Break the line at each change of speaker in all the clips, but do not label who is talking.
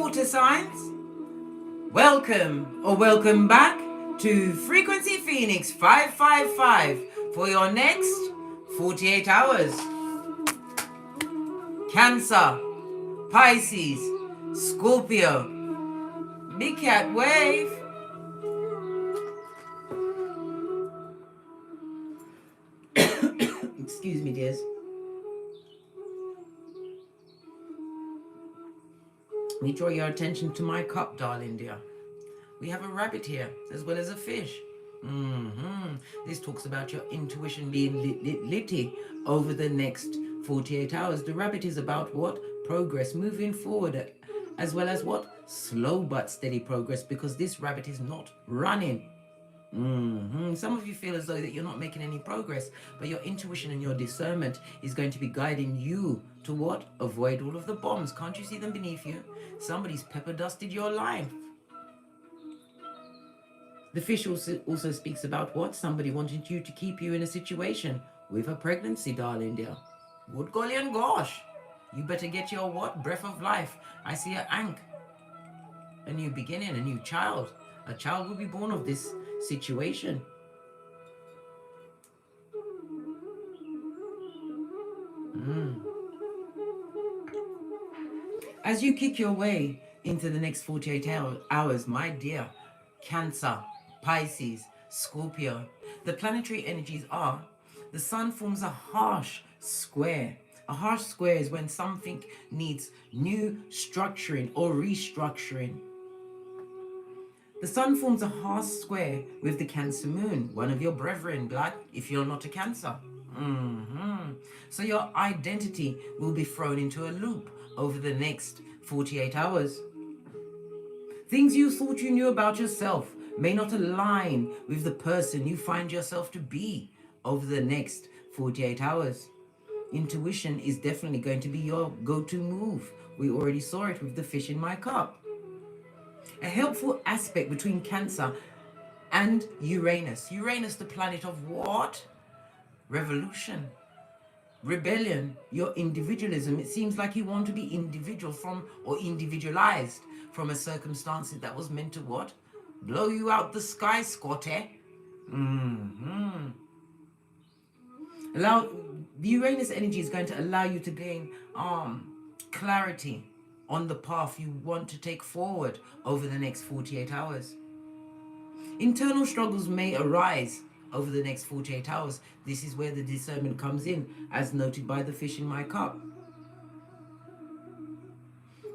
water signs. Welcome or welcome back to Frequency Phoenix 555 for your next 48 hours. Cancer, Pisces, Scorpio, Big Cat Wave. Excuse me, dears. Let me draw your attention to my cup, darling dear. We have a rabbit here, as well as a fish. This talks about your intuition being litty over the next 48 hours. The rabbit is about what? Progress, moving forward, as well as what? Slow but steady progress, because this rabbit is not running. Some of you feel as though that you're not making any progress, but your intuition and your discernment is going to be guiding you to what? Avoid all of the bombs. Can't you see them beneath you? Somebody's pepper dusted your life. The fish also speaks about what? Somebody wanting you to keep you in a situation with a pregnancy, darling dear. Good golly and gosh. You better get your what? Breath of life. I see an ankh. A new beginning, a new child. A child will be born of this situation. As you kick your way into the next 48 hours, my dear Cancer, Pisces, Scorpio, the planetary energies are: the sun forms a harsh square. A harsh square is when something needs new structuring or restructuring. The sun forms a harsh square with the Cancer moon, one of your brethren, blood, if you're not a Cancer. So your identity will be thrown into a loop over the next 48 hours. Things you thought you knew about yourself may not align with the person you find yourself to be over the next 48 hours. Intuition is definitely going to be your go-to move. We already saw it with the fish in my cup. A helpful aspect between Cancer and Uranus. Uranus, the planet of what? Revolution, rebellion, your individualism. It seems like you want to be individual from, or individualized from a circumstance that was meant to what? Blow you out the sky, Scotty. The Uranus energy is going to allow you to gain clarity on the path you want to take forward over the next 48 hours. Internal struggles may arise over the next 48 hours. This is where the discernment comes in, as noted by the fish in my cup.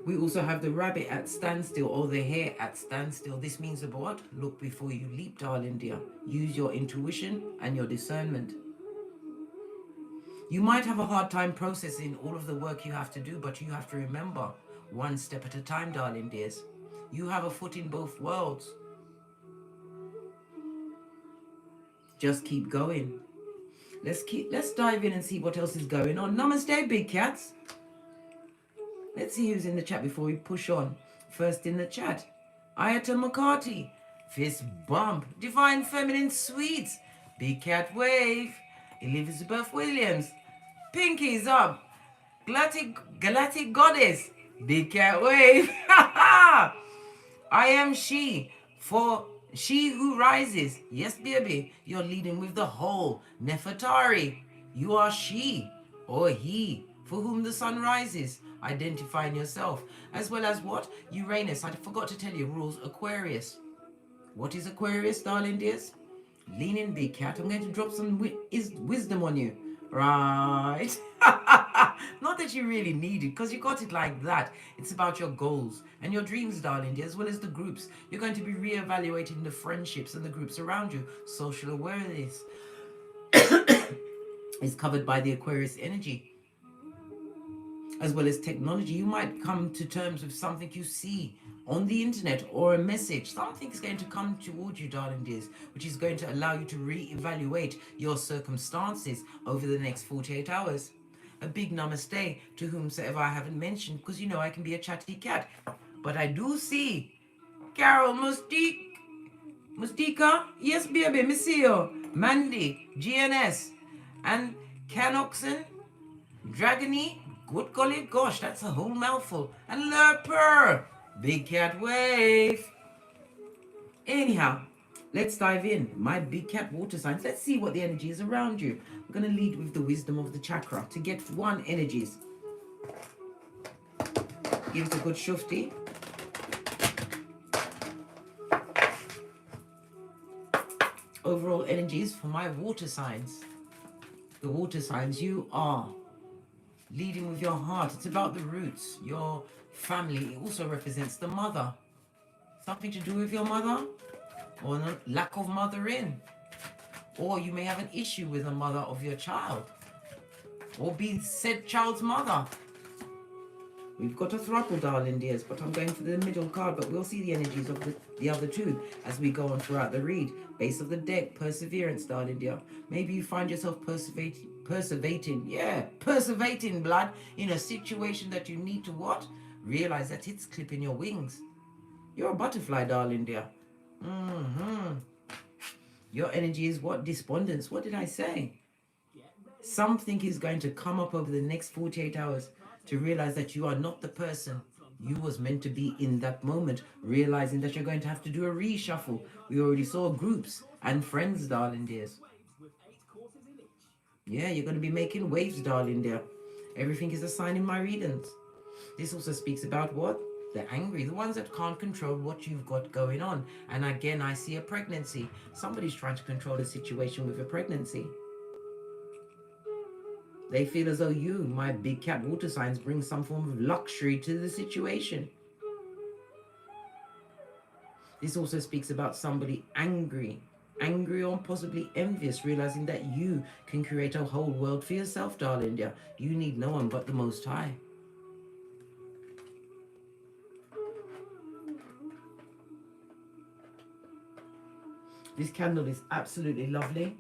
We also have the rabbit at standstill, or the hare at standstill. This means about what? Look before you leap, darling dear. Use your intuition and your discernment. You might have a hard time processing all of the work you have to do, but you have to remember, one step at a time, darling dears. You have a foot in both worlds. Just keep going. Let's dive in and see what else is going on. Namaste, big cats. Let's see who's in the chat before we push on. First in the chat, Ayata McCarty, Fist Bump, Divine Feminine Sweets, Big Cat Wave, Elizabeth Williams, Pinky's Up, Galactic Goddess, Big Cat Wave. I am she, for she who rises. Yes, baby, you're leading with the whole Nefertari. You are she or he for whom the sun rises. Identifying yourself, as well as what? Uranus. I forgot to tell you, rules Aquarius. What is Aquarius, darling dears? Lean in, big cat. I'm going to drop some wisdom on you. Right? Not that you really need it, because you got it like that. It's about your goals and your dreams, darling dear, as well as the groups. You're going to be re-evaluating the friendships and the groups around you. Social awareness is covered by the Aquarius energy, as well as technology. You might come to terms with something you see on the internet or a message. Something's going to come towards you, darling dears, which is going to allow you to re-evaluate your circumstances over the next 48 hours. A big namaste to whomsoever I haven't mentioned, because you know I can be a chatty cat. But I do see Carol Mustika, yes baby, me see you. Mandy, GNS, and Canoxen, Dragony, good golly gosh, that's a whole mouthful. And Lerper, Big cat wave. Anyhow, let's dive in. My big cat water signs. Let's see what the energy is around you. We're going to lead with the wisdom of the chakra to get one energies. Give it a good shufti. Overall energies for my water signs. The water signs, you are leading with your heart. It's about the roots, your family. It also represents the mother. Something to do with your mother, or no, lack of mothering. Or you may have an issue with the mother of your child, or be said child's mother. We've got a throuple, darling dears, but I'm going for the middle card, but we'll see the energies of the other two as we go on throughout the read. Base of the deck, perseverance, darling dear. Maybe you find yourself perseverating, blood, in a situation that you need to what? Realize that it's clipping your wings. You're a butterfly, darling dear. Your energy is what? Despondence. What did I say? Something is going to come up over the next 48 hours to realize that you are not the person you was meant to be in that moment, realizing that you're going to have to do a reshuffle. We already saw groups and friends, darling dears. Yeah, you're going to be making waves, darling dear. Everything is a sign in my readings. This also speaks about what? The angry, the ones that can't control what you've got going on. And again, I see a pregnancy. Somebody's trying to control the situation with a pregnancy. They feel as though you, my big cat water signs, bring some form of luxury to the situation. This also speaks about somebody angry or possibly envious, realizing that you can create a whole world for yourself, darling dear. You need no one but the Most High. This candle is absolutely lovely.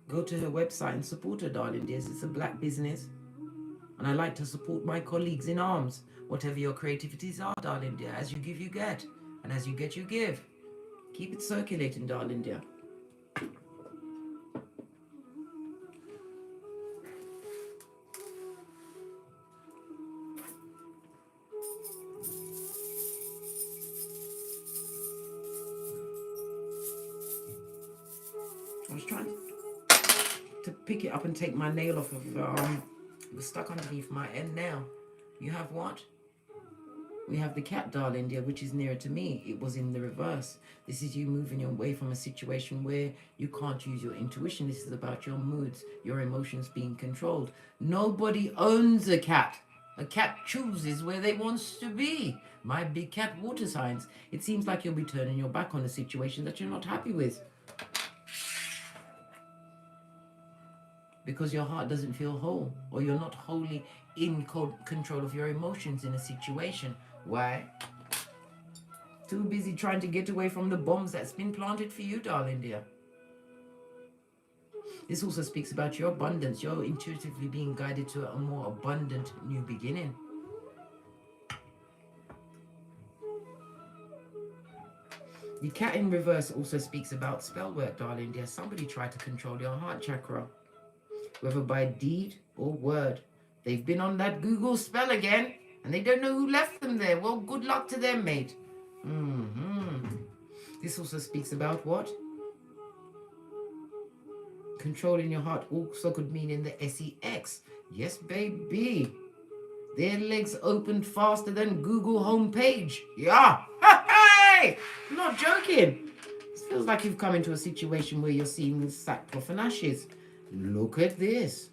Go to her website and support her, darling dears. It's a black business. And I like to support my colleagues in arms. Whatever your creativities are, darling dear. As you give, you get. And as you get, you give. Keep it circulating, darling dear. I was trying to pick it up and take my nail off of, it was stuck underneath my end nail. You have what? We have the cat, darling dear, which is nearer to me. It was in the reverse. This is you moving away from a situation where you can't use your intuition. This is about your moods, your emotions being controlled. Nobody owns a cat. A cat chooses where they want to be. My big cat water signs. It seems like you'll be turning your back on a situation that you're not happy with. Because your heart doesn't feel whole, or you're not wholly in control of your emotions in a situation. Why? Too busy trying to get away from the bombs that's been planted for you, darling dear. This also speaks about your abundance. You're intuitively being guided to a more abundant new beginning. The cat in reverse also speaks about spell work, darling dear. Somebody tried to control your heart chakra, whether by deed or word. They've been on that Google spell again, and they don't know who left them there. Well, good luck to them, mate. This also speaks about what? Controlling your heart also could mean in the SEX. Yes, baby. Their legs opened faster than Google homepage. Yeah. Hey! I'm not joking. This feels like you've come into a situation where you're seeing sackcloth and ashes. Look at this.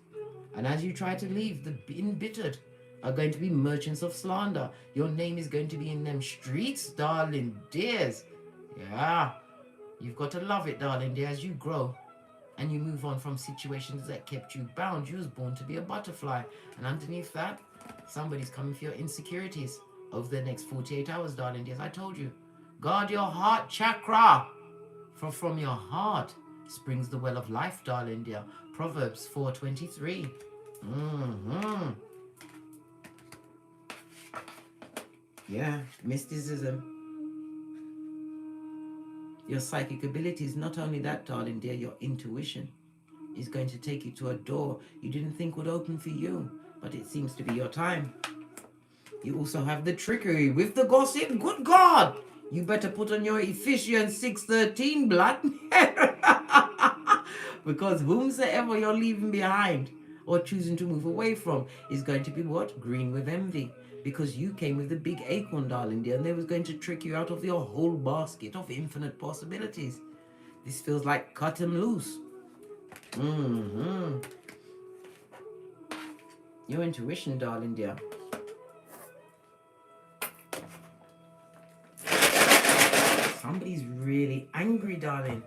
And as you try to leave, the embittered are going to be merchants of slander. Your name is going to be in them streets, darling dears. Yeah. You've got to love it, darling dear, as you grow and you move on from situations that kept you bound. You was born to be a butterfly. And underneath that, somebody's coming for your insecurities over the next 48 hours, darling dears. I told you, guard your heart chakra. For from your heart springs the well of life, darling dear. Proverbs 4:23. Yeah, mysticism. Your psychic abilities, not only that, darling dear, your intuition is going to take you to a door you didn't think would open for you, but it seems to be your time. You also have the trickery with the gossip. Good God! You better put on your Ephesians 6:13 blood. Because whomsoever you're leaving behind or choosing to move away from is going to be what? Green with envy. Because you came with the big acorn, darling dear, and they was going to trick you out of your whole basket of infinite possibilities. This feels like cut them loose. Your intuition, darling dear. Somebody's really angry, darling.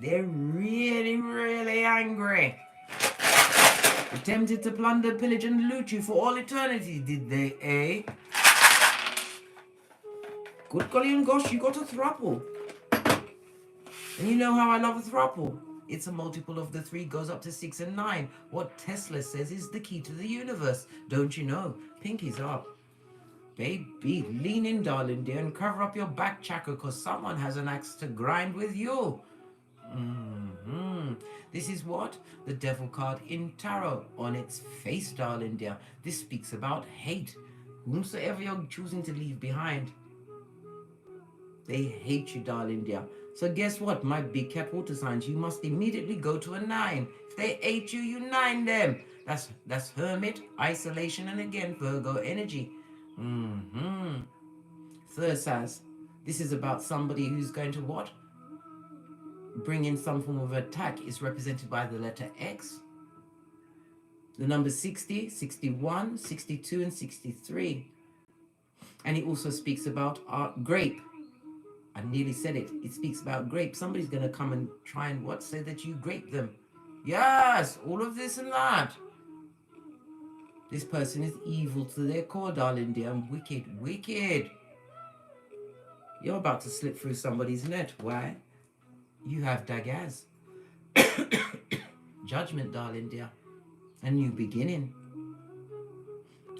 They're really, really angry. Attempted to plunder, pillage, and loot you for all eternity, did they, eh? Good golly and gosh, you got a throuple. And you know how I love a throuple. It's a multiple of the 3, goes up to 6 and 9. What Tesla says is the key to the universe. Don't you know? Pinky's up. Baby, lean in, darling dear, and cover up your back chakra, because someone has an axe to grind with you. This is what? The devil card in tarot on its face, darling dear. This speaks about hate. Whomsoever you're choosing to leave behind, they hate you, darling dear. So guess what, my big cat water signs? You must immediately go to a 9. If they hate you, you 9 them. That's hermit, isolation, and again, Virgo energy. Third says, this is about somebody who's going to what? Bring in some form of attack. Is represented by the letter X. The numbers 60, 61, 62, and 63. And it also speaks about grape. I nearly said it. It speaks about grape. Somebody's going to come and try and what? Say that you grape them. Yes, all of this and that. This person is evil to their core, darling dear, and wicked, wicked. You're about to slip through somebody's net. Why? You have daggers. Judgment, darling dear. A new beginning.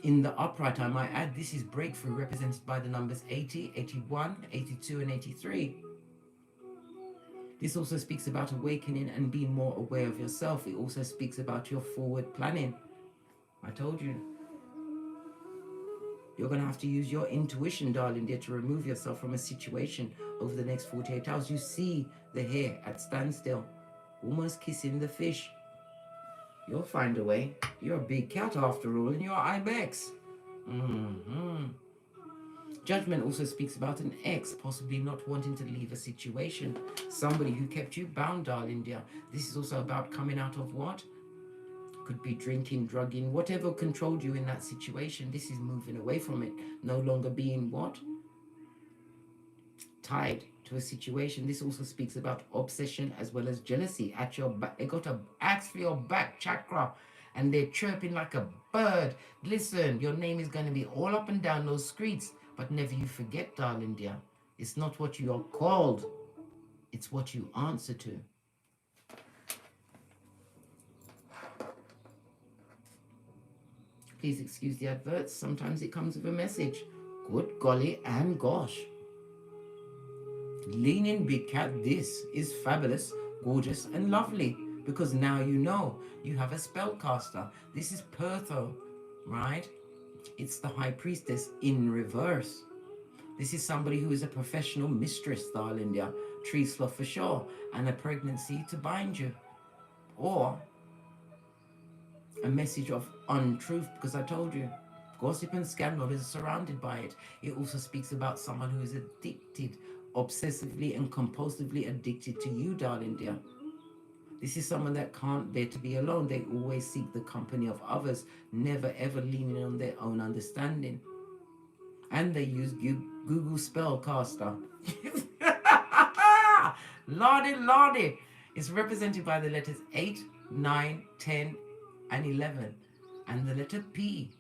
In the upright, I might add, this is breakthrough, represented by the numbers 80, 81, 82, and 83. This also speaks about awakening and being more aware of yourself. It also speaks about your forward planning. I told you. You're going to have to use your intuition, darling dear, to remove yourself from a situation over the next 48 hours. You see the hare at standstill, almost kissing the fish. You'll find a way. You're a big cat after all, and you're Ibex. Judgment also speaks about an ex possibly not wanting to leave a situation. Somebody who kept you bound, darling dear. This is also about coming out of what? Could be drinking, drugging, whatever controlled you in that situation. This is moving away from it. No longer being what? Tied to a situation. This also speaks about obsession as well as jealousy. At your back, they got a axe for your back chakra, and they're chirping like a bird. Listen, your name is going to be all up and down those streets, but never you forget, darling dear, it's not what you are called, it's what you answer to. Please excuse the adverts. Sometimes it comes with a message. Good golly and gosh. Lean in, big cat. This is fabulous, gorgeous, and lovely. Because now you know you have a spellcaster. This is Pertho, right? It's the High Priestess in reverse. This is somebody who is a professional mistress, darling dear. Tree sloth for sure. And a pregnancy to bind you. Or a message of untruth, because I told you, gossip and scandal is surrounded by it. It also speaks about someone who is addicted, obsessively and compulsively addicted to you, darling dear. This is someone that can't bear to be alone. They always seek the company of others, never ever leaning on their own understanding. And they use Google Spellcaster. Lordy, lordy. It's represented by the letters 8, 9, 10, and 11, and the letter P.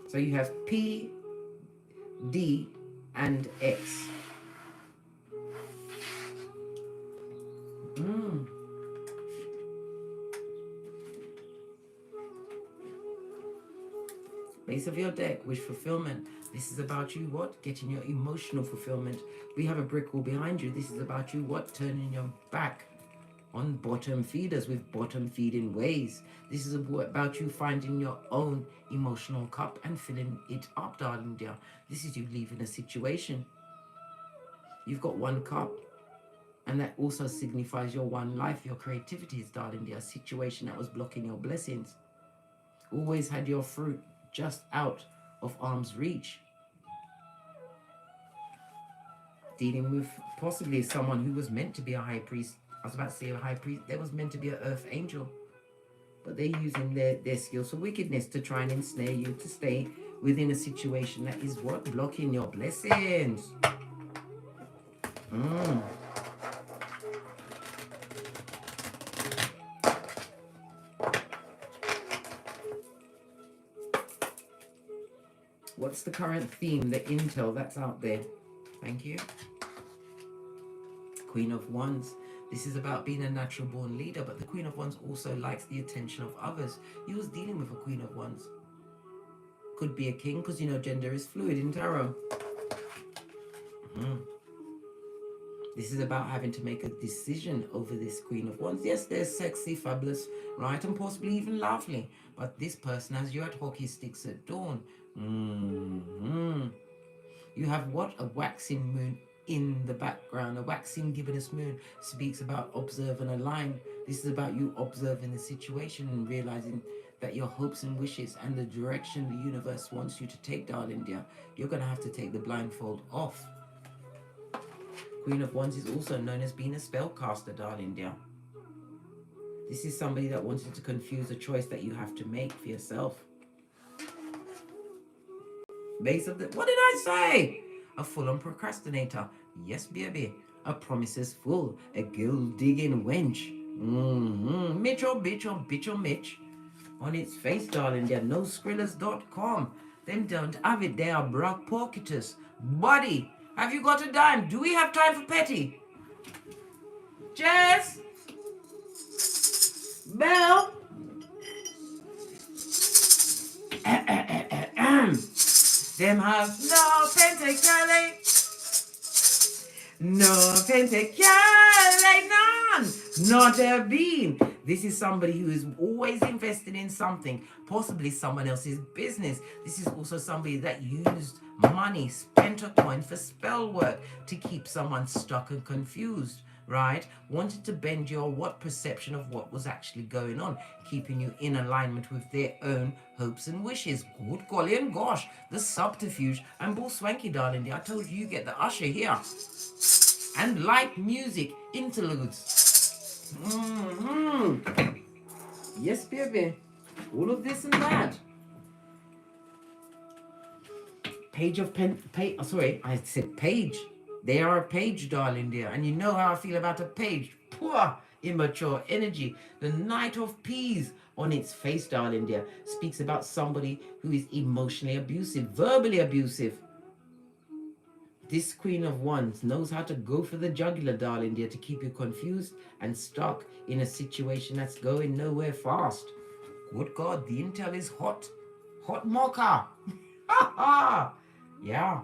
So you have P, D, and X. Base of your deck, wish fulfillment. This is about you, what? Getting your emotional fulfillment. We have a brick wall behind you. This is about you, what? Turning your back on bottom feeders with bottom feeding ways. This is about you finding your own emotional cup and filling it up, darling dear. This is you leaving a situation. You've got one cup, and that also signifies your one life, your creativities, darling dear. A situation that was blocking your blessings. Always had your fruit just out of arm's reach. Dealing with possibly someone who was meant to be a high priest. I was about to say a high priest. There was meant to be an earth angel. But they're using their skills for wickedness to try and ensnare you to stay within a situation that is what? Blocking your blessings. What's the current theme, the intel that's out there? Thank you. Queen of Wands. This is about being a natural born leader, but the Queen of Wands also likes the attention of others. You was dealing with a Queen of Wands. Could be a king, because you know gender is fluid in tarot. This is about having to make a decision over this Queen of Wands. Yes, they're sexy, fabulous, right, and possibly even lovely. But this person has you at hockey sticks at dawn. You have what? A waxing moon in the background. A waxing gibbonous moon speaks about observe and align. This is about you observing the situation and realizing that your hopes and wishes and the direction the universe wants you to take, darling dear, you're going to have to take the blindfold off. Queen of Wands is also known as being a spellcaster, darling dear. This is somebody that wanted to confuse a choice that you have to make for yourself. Base of the... What did I say? A full-on procrastinator. Yes, baby. A promises fool. A gill-digging wench. Mitch or bitch or bitch or Mitch. On its face, darling, they're noskrillers.com. Them don't have it. They are brock pocketers. Buddy, have you got a dime? Do we have time for petty? Jess? Bell? Them have no pentacale. No pentacale, none. Not a bean. This is somebody who is always invested in something, possibly someone else's business. This is also somebody that used money, spent a coin for spell work to keep someone stuck and confused, right? Wanted to bend your perception of what was actually going on, keeping you in alignment with their own hopes and wishes. Good golly and gosh, the subterfuge. And bull swanky, darling, I told you get the usher here. And light music interludes. Yes, baby. All of this and that. Page of pen. Sorry, I said page. They are a page, darling dear. And you know how I feel about a page. Poor, immature energy. The Knight of Peas on its face, darling dear, speaks about somebody who is emotionally abusive, verbally abusive. This Queen of Wands knows how to go for the jugular, darling dear, to keep you confused and stuck in a situation that's going nowhere fast. Good God, the intel is hot. Hot mocha. Ha ha. Yeah.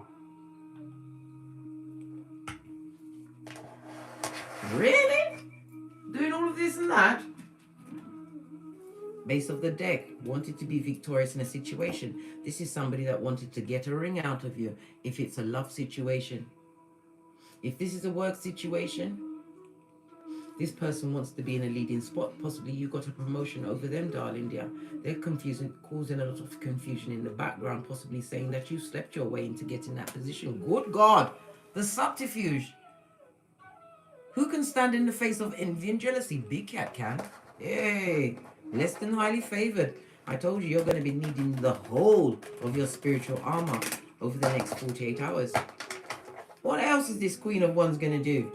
Really? Doing all of this and that? Base of the deck, wanted to be victorious in a situation. This is somebody that wanted to get a ring out of you if it's a love situation. If this is a work situation, this person wants to be in a leading spot. Possibly you got a promotion over them, darling dear. They're confusing, causing a lot of confusion in the background, possibly saying that you slept your way into getting that position. Good God, the subterfuge. Who can stand in the face of envy and jealousy? Big Cat can. Hey, less than highly favored. I told you you're going to be needing the whole of your spiritual armor over the next 48 hours. What else is this Queen of Wands going to do?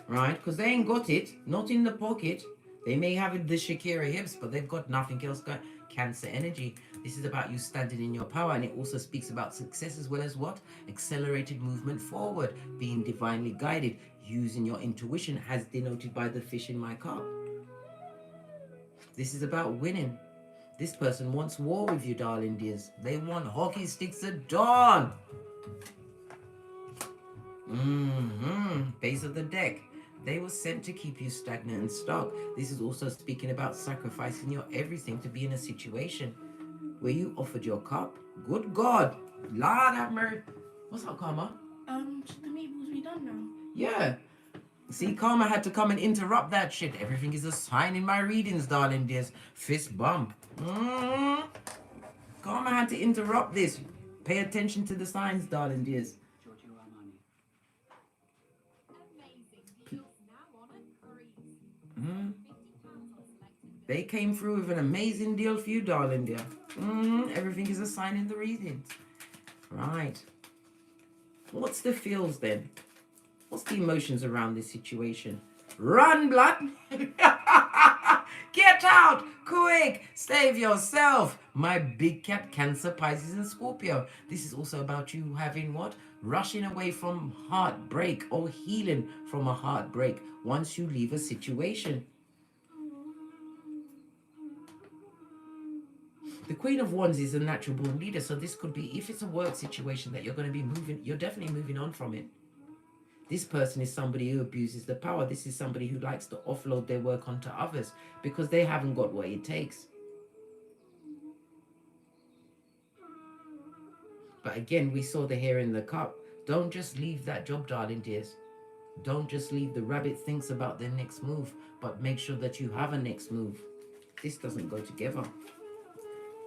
Right? Because they ain't got it. Not in the pocket. They may have the Shakira hips, but they've got nothing else going. Cancer energy. This is about you standing in your power, and it also speaks about success as well as what? Accelerated movement forward, being divinely guided, using your intuition as denoted by the fish in my cup. This is about winning. This person wants war with you, darling dears. They want hockey sticks at dawn. Base of the deck. They were sent to keep you stagnant and stuck. This is also speaking about sacrificing your everything to be in a situation where you offered your cup. Good God. Lord have mercy. What's up, Karma?
The meatballs be done now.
Yeah. See, Karma had to come and interrupt that shit. Everything is a sign in my readings, darling dears. Fist bump. Karma had to interrupt this. Pay attention to the signs, darling dears. They came through with an amazing deal for you, darling dear. Everything is a sign in the readings. Right. What's the feels then? What's the emotions around this situation? Run, blood! Get out! Quick! Save yourself! My big cat, Cancer, Pisces, and Scorpio. This is also about you having what? Rushing away from heartbreak or healing from a heartbreak once you leave a situation. The Queen of Wands is a natural born leader, so this could be, if it's a work situation that you're going to be moving, you're definitely moving on from it. This person is somebody who abuses the power. This is somebody who likes to offload their work onto others because they haven't got what it takes. But again, we saw the hare in the cup. Don't just leave that job, darling dears. Don't just leave. The rabbit thinks about their next move, but make sure that you have a next move. This doesn't go together.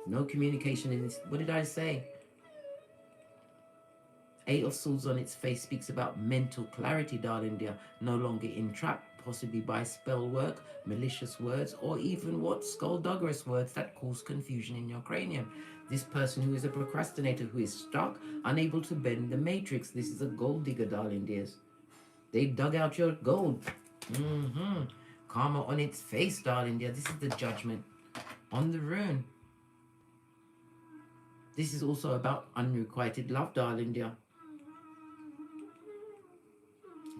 No communication in this. What did I say? Eight of Swords on its face speaks about mental clarity, darling dear. No longer entrapped, possibly by spell work, malicious words, or even what? Skullduggerous words that cause confusion in your cranium. This person who is a procrastinator, who is stuck, unable to bend the matrix. This is a gold digger, darling dears. They dug out your gold. Karma on its face, darling dear. This is the judgment on the rune. This is also about unrequited love, darling dear.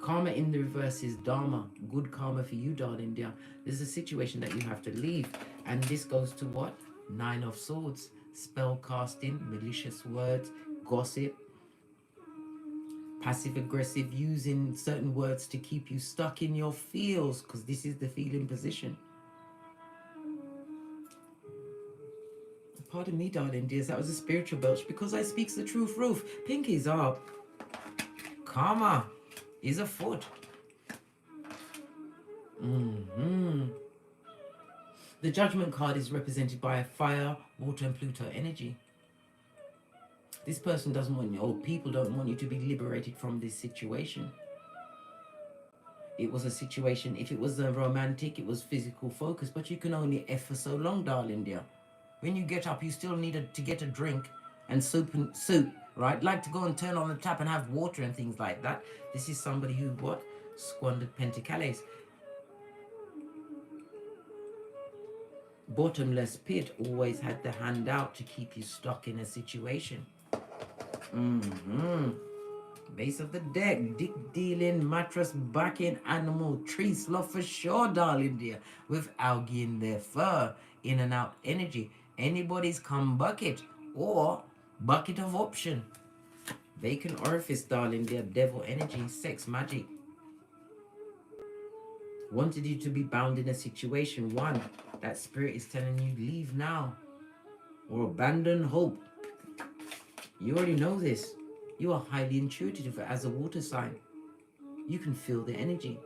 Karma in the reverse is Dharma. Good karma for you, darling dear. There's a situation that you have to leave. And this goes to what? Nine of Swords. Spell casting, malicious words, gossip, passive aggressive, using certain words to keep you stuck in your feels, because this is the feeling position. Pardon me, darling dears, that was a spiritual belch because I speaks the truth, Roof. Pinkies up. Karma is afoot. The Judgment card is represented by fire, water, and Pluto energy. This person doesn't want you, or people don't want you to be liberated from this situation. It was a situation, if it was a romantic, it was physical focus, but you can only F for so long, darling dear. When you get up, you still need to get a drink and soup, right? Like to go and turn on the tap and have water and things like that. This is somebody who, what? Squandered Pentacles. Bottomless pit always had the hand out to keep you stuck in a situation. Base of the deck, dick dealing, mattress backing, animal, tree sloth for sure, darling dear. With algae in their fur, in and out energy. Anybody's come bucket or bucket of option. Vacant orifice, darling dear. Devil energy, sex magic. Wanted you to be bound in a situation. One, that spirit is telling you leave now or abandon hope. You already know this. You are highly intuitive as a water sign. You can feel the energy.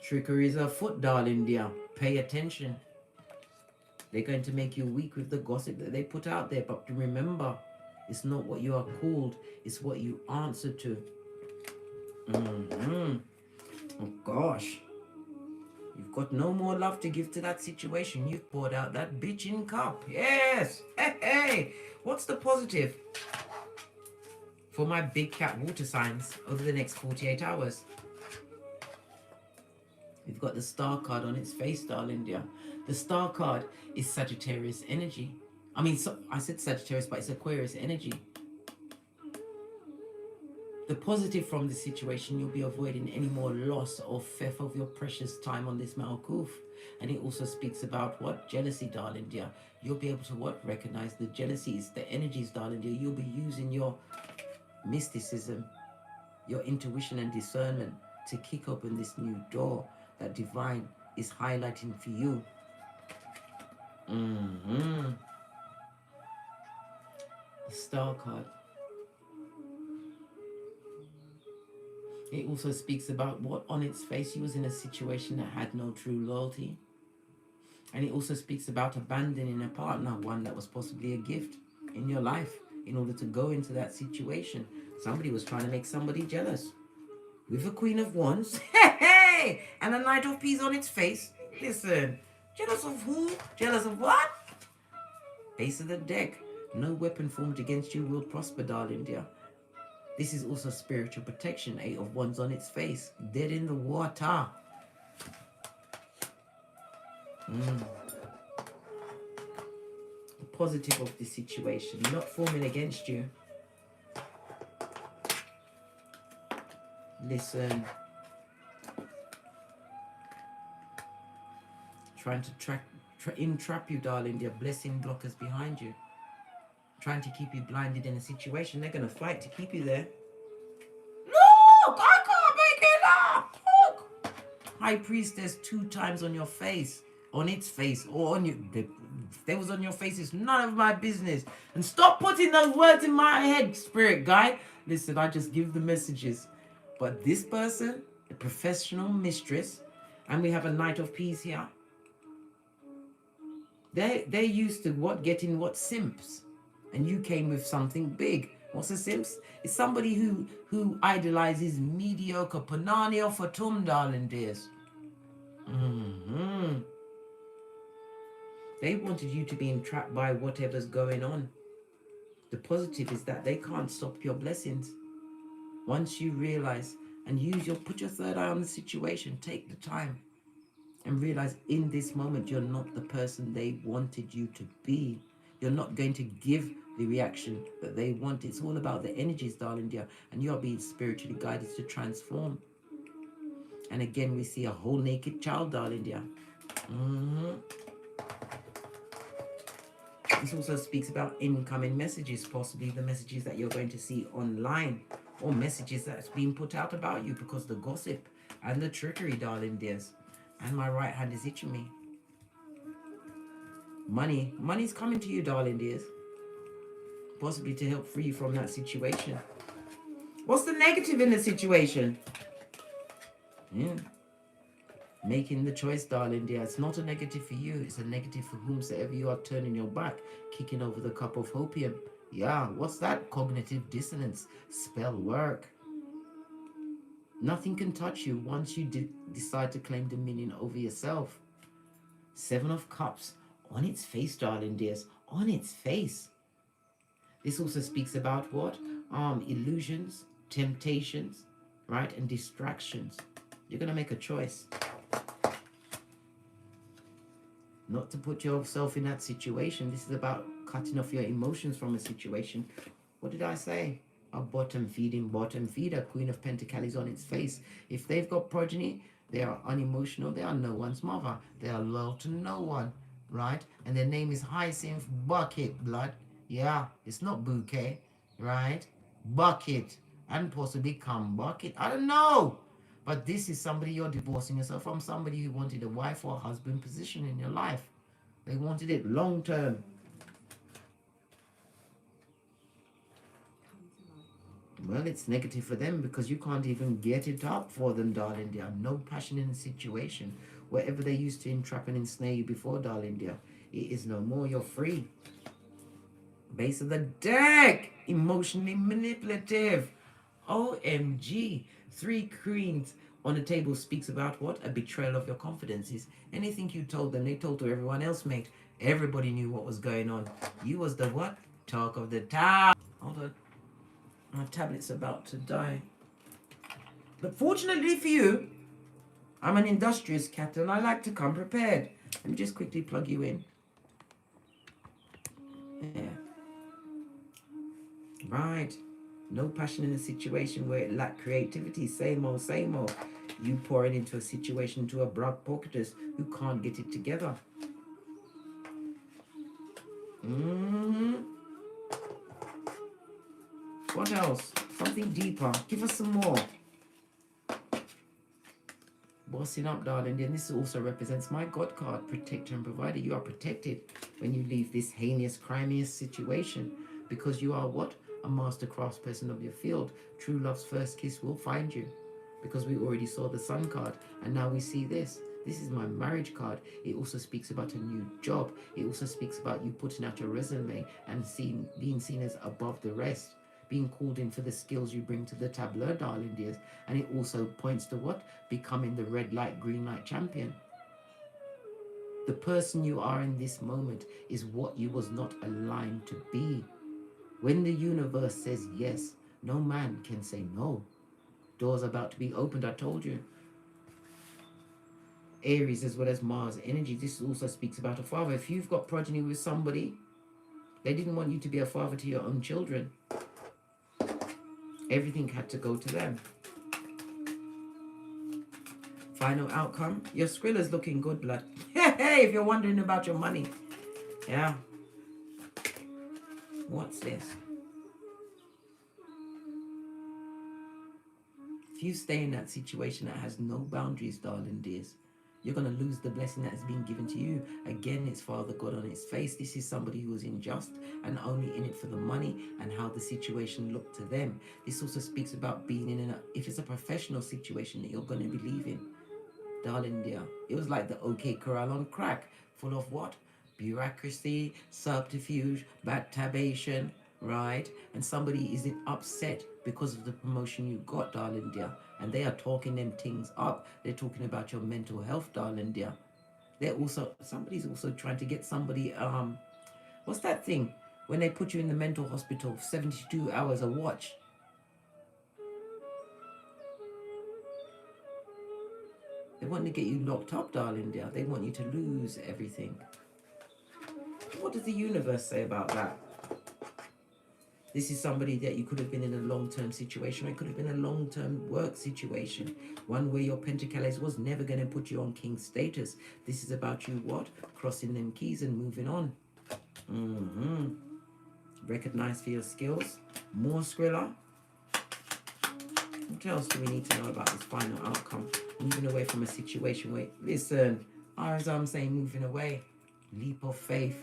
Trickery is afoot, darling dear. Pay attention. They're going to make you weak with the gossip that they put out there. But remember, it's not what you are called. It's what you answer to. Oh gosh. You've got no more love to give to that situation. You've poured out that bitching cup. Yes. Hey. What's the positive for my big cat water signs over the next 48 hours? We've got the star card on its face, darling dear. The star card is Sagittarius energy. I said Sagittarius, but it's Aquarius energy. The positive from this situation, you'll be avoiding any more loss or theft of your precious time on this Malkuth. And it also speaks about what? Jealousy, darling dear. You'll be able to what? Recognize the jealousies, the energies, darling dear. You'll be using your mysticism your intuition and discernment to kick open this new door that divine is highlighting for you. The Star card. It also speaks about what on its face you was in a situation that had no true loyalty. And it also speaks about abandoning a partner, one that was possibly a gift in your life, in order to go into that situation. Somebody was trying to make somebody jealous. With a Queen of Wands, hey, and a Knight of Peas on its face. Listen, jealous of who? Jealous of what? Base of the deck. No weapon formed against you will prosper, darling dear. This is also spiritual protection. 8 of Wands on its face. Dead in the water. The positive of this situation. Not forming against you. Listen. Trying to entrap you, darling. Their blessing blockers behind you. Trying to keep you blinded in a situation. They're going to fight to keep you there. Look! I can't make it up! Look! High Priestess 2 times on your face. On its face. Or on you. If they was on your face, it's none of my business. And stop putting those words in my head, spirit guide. Listen, I just give the messages. But this person, a professional mistress, and we have a Knight of Peas here. They're used to what? Getting what? Simps. And you came with something big. What's a simps? It's somebody who idolizes mediocre panania for tum, darling dears. They wanted you to be entrapped by whatever's going on. The positive is that they can't stop your blessings. Once you realize and put your third eye on the situation, take the time and realize in this moment you're not the person they wanted you to be. You're not going to give the reaction that they want. It's all about the energies, darling dear, and you're being spiritually guided to transform. And again, we see a whole naked child, darling dear. This also speaks about incoming messages, possibly the messages that you're going to see online, or messages that's being put out about you because the gossip and the trickery, darling dears. And my right hand is itching me. Money's coming to you, darling dears. Possibly to help free you from that situation. What's the negative in the situation? Making the choice, darling dear. It's not a negative for you. It's a negative for whomsoever you are turning your back, kicking over the cup of hopium. Yeah, what's that? Cognitive dissonance. Spell work. Nothing can touch you once you decide to claim dominion over yourself. 7 of Cups. On its face, darling dears. On its face. This also speaks about what? Illusions, temptations, right? And distractions. You're going to make a choice. Not to put yourself in that situation. This is about cutting off your emotions from a situation. What did I say? A bottom feeding bottom feeder. Queen of Pentacles on its face. If they've got progeny, they are unemotional. They are no one's mother. They are loyal to no one, right? And their name is Hyacinth Bucket, blood. Yeah, it's not bouquet, right? Bucket. And possibly come bucket. I don't know. But this is somebody you're divorcing yourself from. Somebody who wanted a wife or husband position in your life. They wanted it long term. Well, it's negative for them because you can't even get it up for them, darling dear. No passion in the situation. Wherever they used to entrap and ensnare you before, darling dear, it is no more. You're free. Base of the deck. Emotionally manipulative. OMG. 3 queens on the table speaks about what? A betrayal of your confidences. Anything you told them, they told to everyone else, mate. Everybody knew what was going on. You was the what? Talk of the town. Hold on. My tablet's about to die. But fortunately for you, I'm an industrious cat and I like to come prepared. Let me just quickly plug you in. Yeah. Right. No passion in a situation where it lacked creativity. Same old, same old. You pouring into a situation to a broad pocketus who can't get it together. What else? Something deeper. Give us some more. Bossing up, darling. And this also represents my God card, protector and provider. You are protected when you leave this heinous, crimiest situation, because you are what? A master craftsperson of your field. True love's first kiss will find you, because we already saw the Sun card, and now we see this. This is my marriage card. It also speaks about a new job. It also speaks about you putting out your resume and being seen as above the rest, being called in for the skills you bring to the tableau, darling dears. And it also points to what? Becoming the red light, green light champion. The person you are in this moment is what you was not aligned to be. When the universe says yes, no man can say no. Doors about to be opened, I told you. Aries as well as Mars energy. This also speaks about a father. If you've got progeny with somebody, they didn't want you to be a father to your own children. Everything had to go to them. Final outcome, your Skrilla's looking good, blood. Hey, if you're wondering about your money. Yeah. What's this? If you stay in that situation that has no boundaries, darling dears, you're going to lose the blessing that has been given to you. Again, it's Father God on its face. This is somebody who was unjust and only in it for the money and how the situation looked to them. This also speaks about being in if it's a professional situation that you're going to be leaving, darling dear. It was like the OK Corral on crack, full of what? Bureaucracy, subterfuge, backtabation, right? And somebody isn't upset because of the promotion you got, darling dear, and they are talking them things up. They're talking about your mental health, darling dear. Somebody's also trying to get somebody, what's that thing when they put you in the mental hospital, 72 hours a watch? They want to get you locked up, darling dear. They want you to lose everything. What does the universe say about that? This is somebody that you could have been in a long-term situation, or it could have been a long-term work situation, one where your Pentacles was never going to put you on king status. This is about you, what? Crossing them keys and moving on. Recognized for your skills. More Skrilla. What else do we need to know about this final outcome? Moving away from a situation where, listen, as I'm saying, moving away. Leap of faith.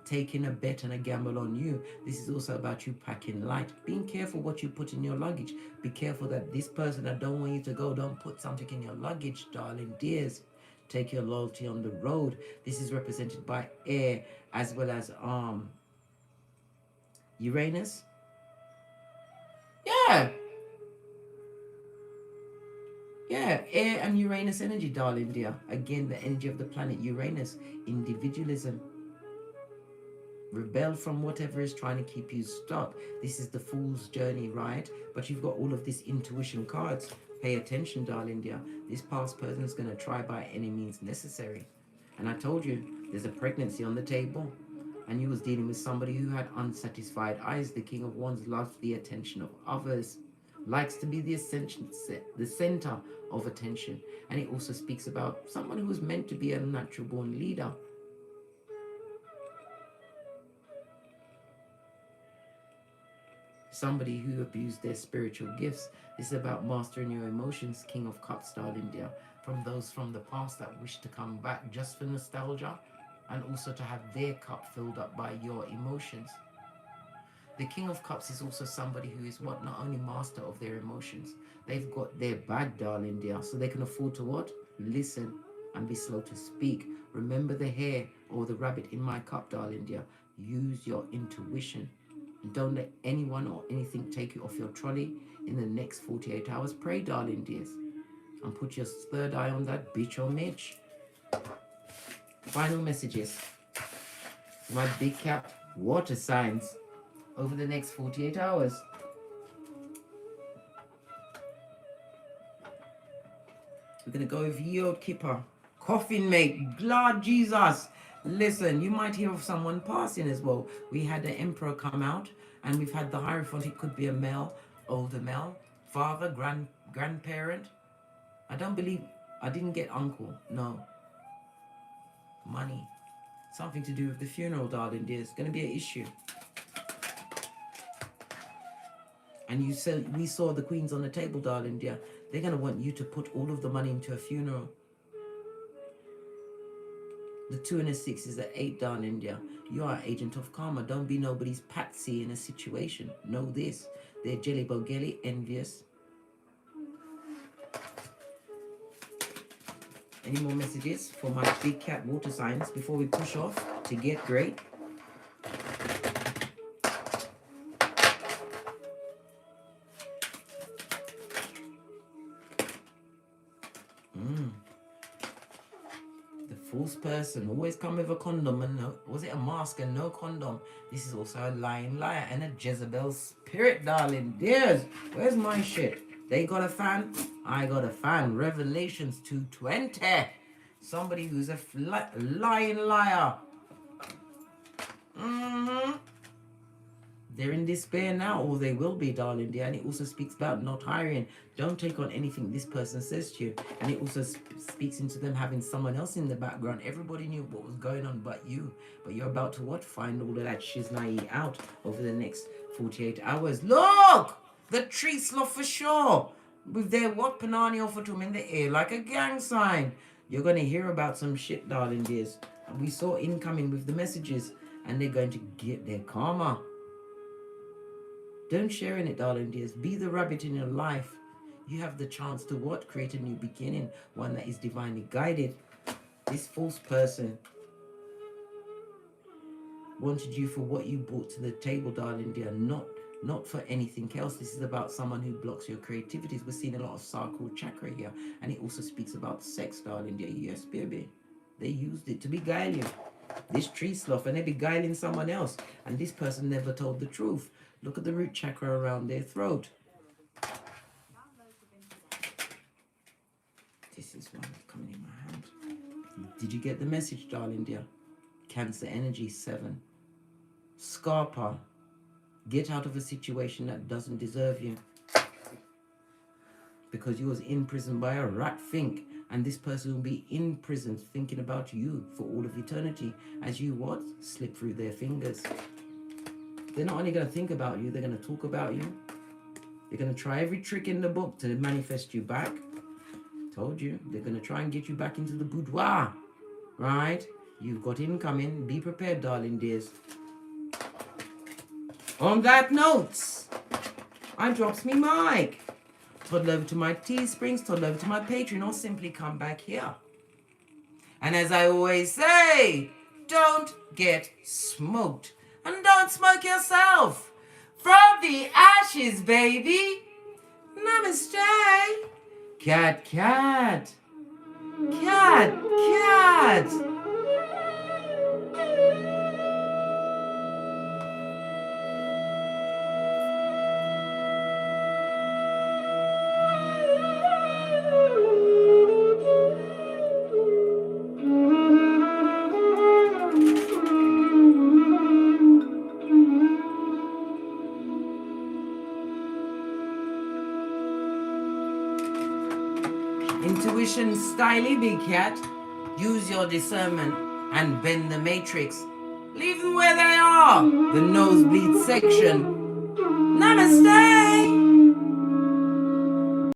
Taking a bet and a gamble on you. This is also about you packing light. Being careful what you put in your luggage. Be careful that this person that don't want you to go, don't put something in your luggage, darling dears. Take your loyalty on the road. This is represented by air as well as Uranus. Yeah, air and Uranus energy, darling dear. Again, the energy of the planet Uranus. Individualism. Rebel from whatever is trying to keep you stuck. This is the fool's journey, right? But you've got all of this intuition cards. Pay attention, darling dear. This past person is going to try by any means necessary. And I told you, there's a pregnancy on the table. And you was dealing with somebody who had unsatisfied eyes. The King of Wands loves the attention of others. Likes to be the center of attention. And it also speaks about someone who was meant to be a natural born leader. Somebody who abused their spiritual gifts. This is about mastering your emotions, King of Cups, darling dear. From those from the past that wish to come back just for nostalgia, and also to have their cup filled up by your emotions. The King of Cups is also somebody who is what? Not only master of their emotions, they've got their bag, darling dear, so they can afford to what? Listen and be slow to speak. Remember the hare or the rabbit in my cup, darling dear. Use your intuition. And don't let anyone or anything take you off your trolley in the next 48 hours. Pray, darling dears. And put your third eye on that bitch or Mitch. Final messages. My big cap water signs over the next 48 hours. We're going to go with Yod Kippur. Coffin mate. Lord Jesus. Listen, you might hear of someone passing as well. We had the Emperor come out, and we've had the Hierophant. It could be a male, older male, father, grandparent. I didn't get uncle. No. Money. Something to do with the funeral, darling dear. It's going to be an issue. And you said, we saw the queens on the table, darling dear. They're going to want you to put all of the money into a funeral. The 2 and a 6 is an 8, darling dear. You are an agent of karma. Don't be nobody's patsy in a situation. Know this. They're jelly bogelly, envious. Any more messages for my big cat water signs before we push off to get great? The false person always come with a condom and no, was it a mask and no condom? This is also a lying liar and a Jezebel spirit, darling dears. Where's my shit? They got a fan, I got a fan. Revelations 2:20. Somebody who's a lying liar. They're in despair now, or they will be, darling dear. And it also speaks about not hiring. Don't take on anything this person says to you. And it also speaks into them having someone else in the background. Everybody knew what was going on but you. But you're about to what? Find all of that shiznai out over the next 48 hours. Look! The tree sloth for sure. With their what? Panani offer to them in the air like a gang sign. You're going to hear about some shit, darling dears. And we saw incoming with the messages. And they're going to get their karma. Don't share in it, darling dears. Be the rabbit in your life. You have the chance to what? Create a new beginning. One that is divinely guided. This false person wanted you for what you brought to the table, darling dear. Not for anything else. This is about someone who blocks your creativities. We're seeing a lot of sacral chakra here. And it also speaks about sex, darling dear. Yes, baby. They used it to beguile you. This tree sloth, and they're beguiling someone else. And this person never told the truth. Look at the root chakra around their throat. This is one coming in my hand. Did you get the message, darling dear? Cancer energy 7. Scarpa. Get out of a situation that doesn't deserve you. Because you was in prison by a rat fink. And this person will be in prison thinking about you for all of eternity. As you what? Slip through their fingers. They're not only going to think about you, they're going to talk about you. They're going to try every trick in the book to manifest you back. Told you. They're going to try and get you back into the boudoir. Right? You've got incoming. Be prepared, darling dears. On that note, I drops me mic. Toddle over to my Teesprings, toddle over to my Patreon, or simply come back here. And as I always say, don't get smoked. And don't smoke yourself. From the ashes, baby. Namaste. Cat, cat. Cat, cat. Intuition styly, big cat. Use your discernment and bend the matrix. Leave them where they are. The nosebleed section. Namaste.